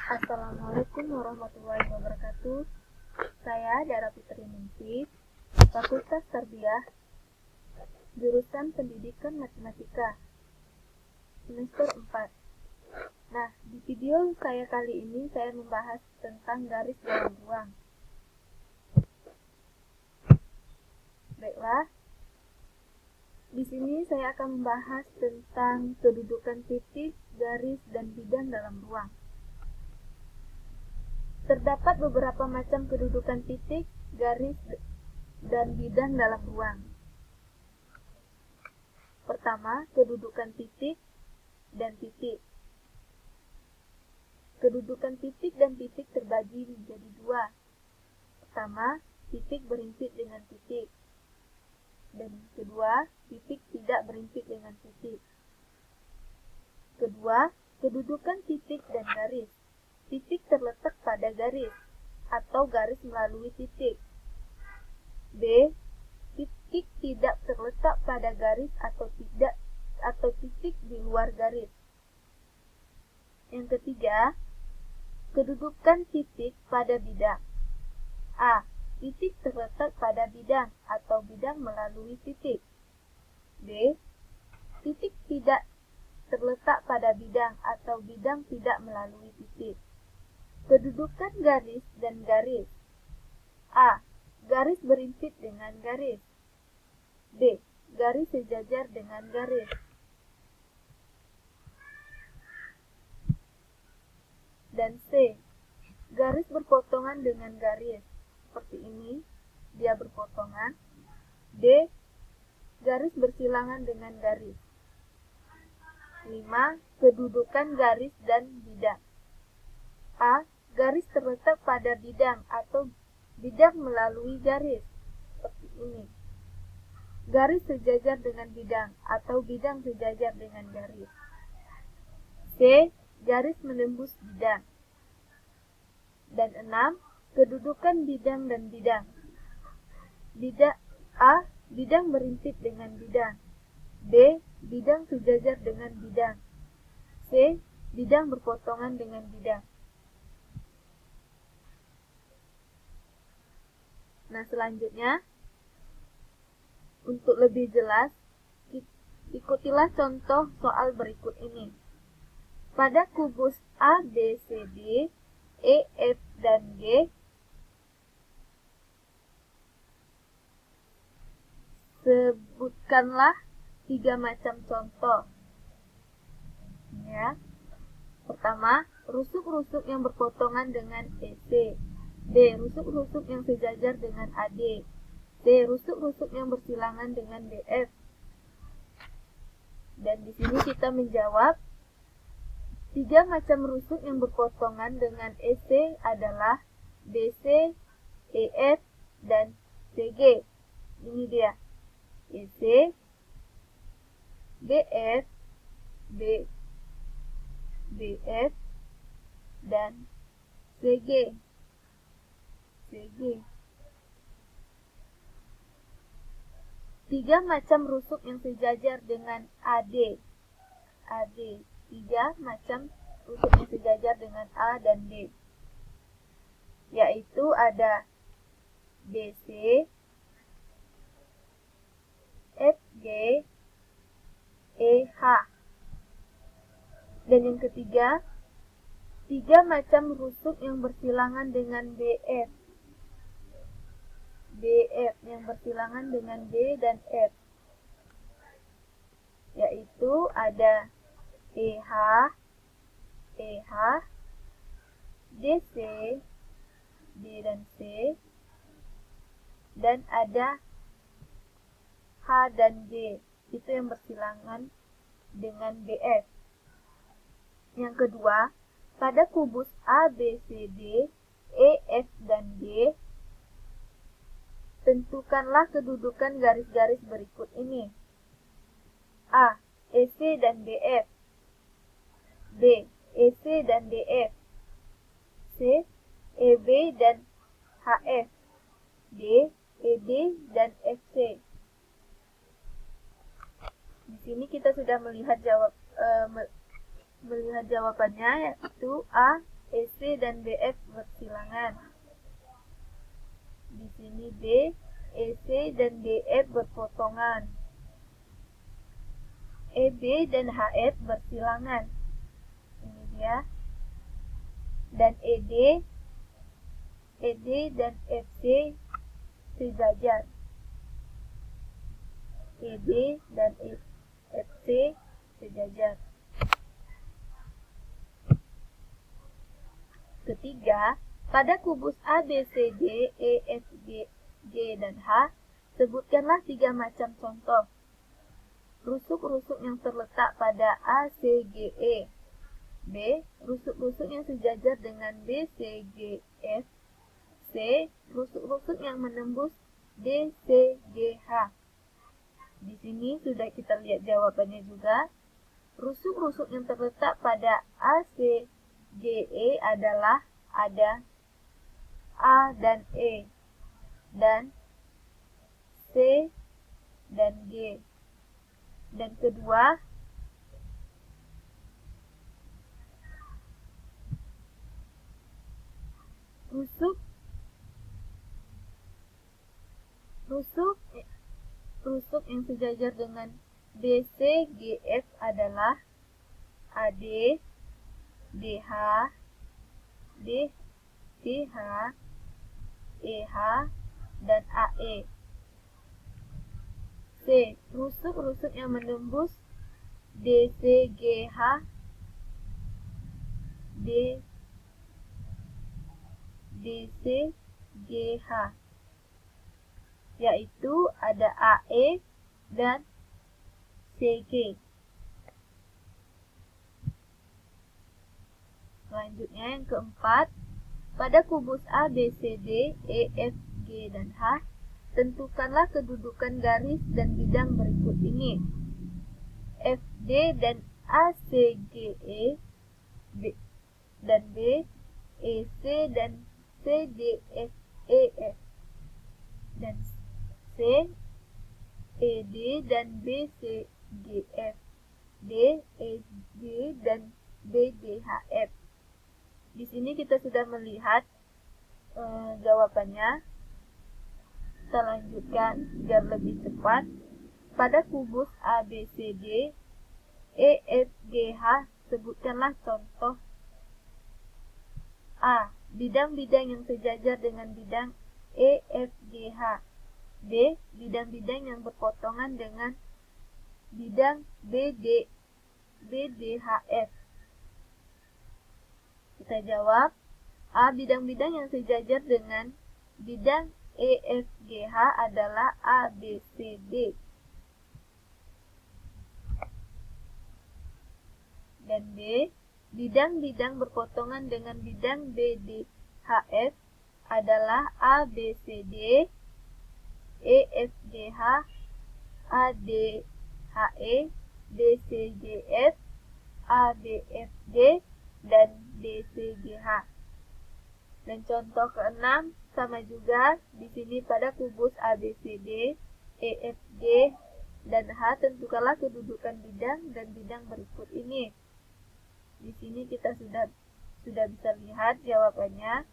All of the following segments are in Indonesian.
Assalamualaikum warahmatullahi wabarakatuh. Saya Dara Fitri Ningsih, Fakultas Tarbiyah, jurusan Pendidikan Matematika, semester 4. Nah, di video saya kali ini saya membahas tentang garis dalam ruang. Baiklah, di sini saya akan membahas tentang kedudukan titik, garis, dan bidang dalam ruang. Terdapat beberapa macam kedudukan titik, garis, dan bidang dalam ruang. Pertama, kedudukan titik dan titik. Kedudukan titik dan titik terbagi menjadi dua. Pertama, titik berimpit dengan titik. Dan kedua, titik tidak berimpit dengan titik. Kedua, kedudukan titik dan garis. Titik terletak pada garis atau garis melalui titik. B. Titik tidak terletak pada garis atau titik di luar garis. Yang ketiga, kedudukan titik pada bidang. A. Titik terletak pada bidang atau bidang melalui titik. B. Titik tidak terletak pada bidang atau bidang tidak melalui titik. Kedudukan garis dan garis. A. Garis berimpit dengan garis. B. Garis sejajar dengan garis. Dan C. Garis berpotongan dengan garis. Seperti ini, dia berpotongan. D. Garis bersilangan dengan garis. 5. Kedudukan garis dan bidang. A. Garis terletak pada bidang atau bidang melalui garis. Seperti ini. Garis sejajar dengan bidang atau bidang sejajar dengan garis. C. Garis menembus bidang. Dan 6. Kedudukan bidang dan bidang. A. Bidang berimpit dengan bidang. B. Bidang sejajar dengan bidang. C. Bidang berpotongan dengan bidang. Nah, selanjutnya, untuk lebih jelas, ikutilah contoh soal berikut ini. Pada kubus A, B, C, D, E, F, dan G, sebutkanlah 3 macam contoh. Ya. Pertama, rusuk-rusuk yang berpotongan dengan EC. B. Rusuk-rusuk yang sejajar dengan AD. C. Rusuk-rusuk yang bersilangan dengan DF. Dan di sini kita menjawab 3 macam rusuk yang berpotongan dengan EC adalah BC, EF, dan CG. Ini dia. EC, BF, BF, dan CG. 3 macam rusuk yang sejajar dengan AD. 3 macam rusuk yang sejajar dengan A dan D. Yaitu ada BC, FG, EH. Dan yang ketiga, 3 macam rusuk yang bersilangan dengan BF. Yang bersilangan dengan B dan F. Yaitu ada EH, DC, D dan C, dan ada H dan G. Itu yang bersilangan dengan BF. Yang kedua, pada kubus A, B, C, D, E, F, dan G, tentukanlah kedudukan garis-garis berikut ini. A. EC dan DF. B. EC dan DF. C. EB dan HF. D. ED dan FC. Di sini kita sudah melihat jawabannya, yaitu A. EC dan BF bersilangan. Di sini B, EC dan DF berpotongan. EB dan HF bersilangan. Ini dia. Dan ED dan FC sejajar. ED dan FC sejajar. Ketiga, pada kubus ABCD, EFG, G, dan H, sebutkanlah 3 macam contoh. Rusuk-rusuk yang terletak pada ACGE. B. Rusuk-rusuk yang sejajar dengan BCGF. C. Rusuk-rusuk yang menembus DCGH. Di sini sudah kita lihat jawabannya juga. Rusuk-rusuk yang terletak pada ACGE adalah ada A dan E, dan C dan G. Dan kedua, rusuk yang sejajar dengan BCGF adalah AD, DH, DH, EH, dan AE. C. Rusuk-rusuk yang menembus DCGH, DCGH, yaitu ada AE dan CG. Selanjutnya yang keempat, pada kubus ABCD, EFG, dan H, tentukanlah kedudukan garis dan bidang berikut ini. FD dan ACGE, dan B, EC dan CDFEF, dan C, ED dan BCGF, D, EG dan BDHF. Di sini kita sudah melihat jawabannya. Kita lanjutkan biar lebih cepat. Pada kubus ABCD, EFGH, sebutkanlah contoh. A. Bidang-bidang yang sejajar dengan bidang EFGH. B. Bidang-bidang yang berpotongan dengan bidang BDHF. Kita jawab, A. Bidang-bidang yang sejajar dengan bidang EFGH adalah ABCD. Dan B. Bidang-bidang berpotongan dengan bidang BDHF adalah ABCD, EFGH, ADHE, DCGF, ABFG, dan DCGH. Dan contoh keenam sama juga. Di sini pada kubus ABCD, EFG, dan H, tentukanlah kedudukan bidang dan bidang berikut ini. Di sini kita sudah bisa lihat jawabannya.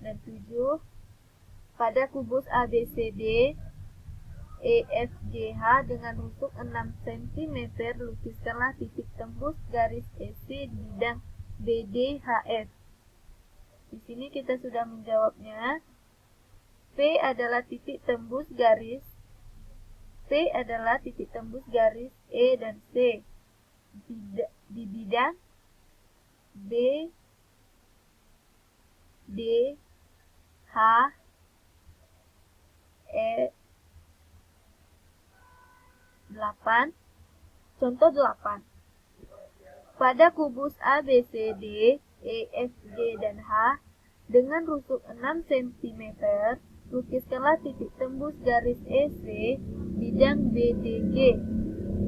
Dan 7, pada kubus ABCD, EFGH dengan rusuk 6 cm, lukiskanlah titik tembus garis EC di bidang BDHF. Di sini kita sudah menjawabnya. P adalah titik tembus garis E dan C di bidang B, D, H, E. 8. Contoh 8. Pada kubus ABCD, EFG, dan H dengan rusuk 6 cm, lukiskanlah titik tembus garis EC bidang BDG.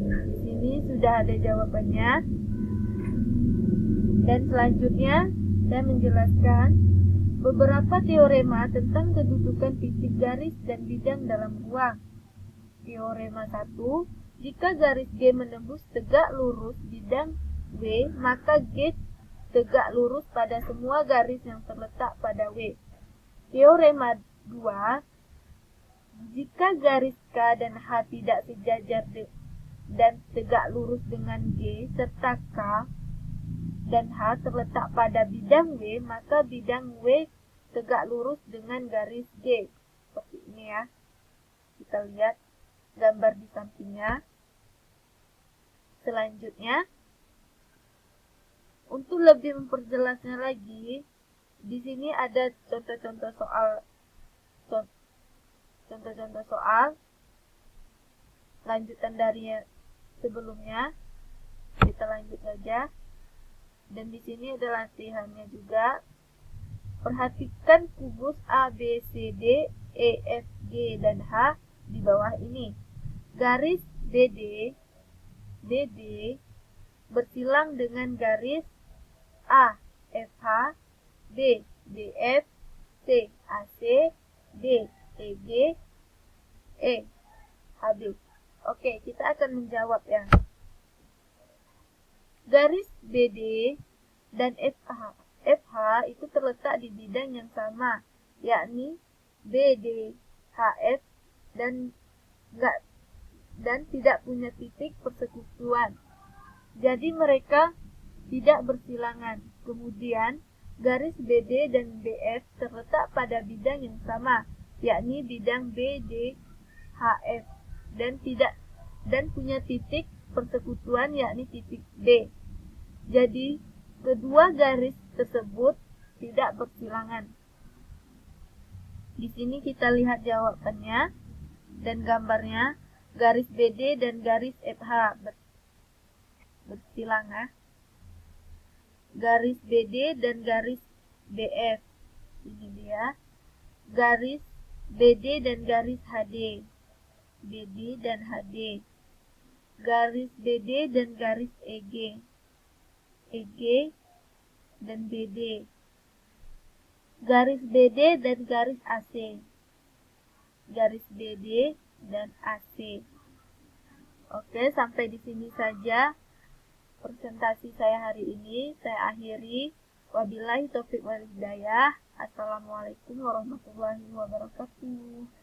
Di sini sudah ada jawabannya. Dan selanjutnya saya menjelaskan beberapa teorema tentang kedudukan titik garis dan bidang dalam ruang. Teorema 1, Jika garis G menembus tegak lurus bidang W, maka G tegak lurus pada semua garis yang terletak pada W. Teorema 2, jika garis K dan H tidak sejajar dan tegak lurus dengan G, serta K dan H terletak pada bidang W, maka bidang W tegak lurus dengan garis G. Seperti ini ya. Kita lihat gambar di sampingnya. Selanjutnya, untuk lebih memperjelasnya lagi, di sini ada contoh-contoh soal lanjutan dari sebelumnya. Kita lanjut saja. Dan di sini ada latihannya juga. Perhatikan kubus A, B, C, D, E, F, G, dan H di bawah ini. Garis BD bersilang dengan garis A, FH, B, BF, C, AC, D, EG, E, HB. Oke, kita akan menjawab ya. Garis BD dan FH itu terletak di bidang yang sama, yakni BDHF dan tidak punya titik persekutuan. Jadi mereka tidak bersilangan. Kemudian garis BD dan BF terletak pada bidang yang sama, yakni bidang BDHF dan punya titik persekutuan, yakni titik B. Jadi kedua garis tersebut tidak bersilangan. Di sini kita lihat jawabannya dan gambarnya. Garis BD dan garis FH bersilangan. Garis BD dan garis BF. Ini dia. Garis BD dan garis HD. BD dan HD. Garis BD dan garis EG. EG dan BD. Garis BD dan garis AC. Garis BD dan AC. Oke, sampai di sini saja presentasi saya hari ini. Saya akhiri. Wabillahi taufiq wal hidayah. Assalamualaikum warahmatullahi wabarakatuh.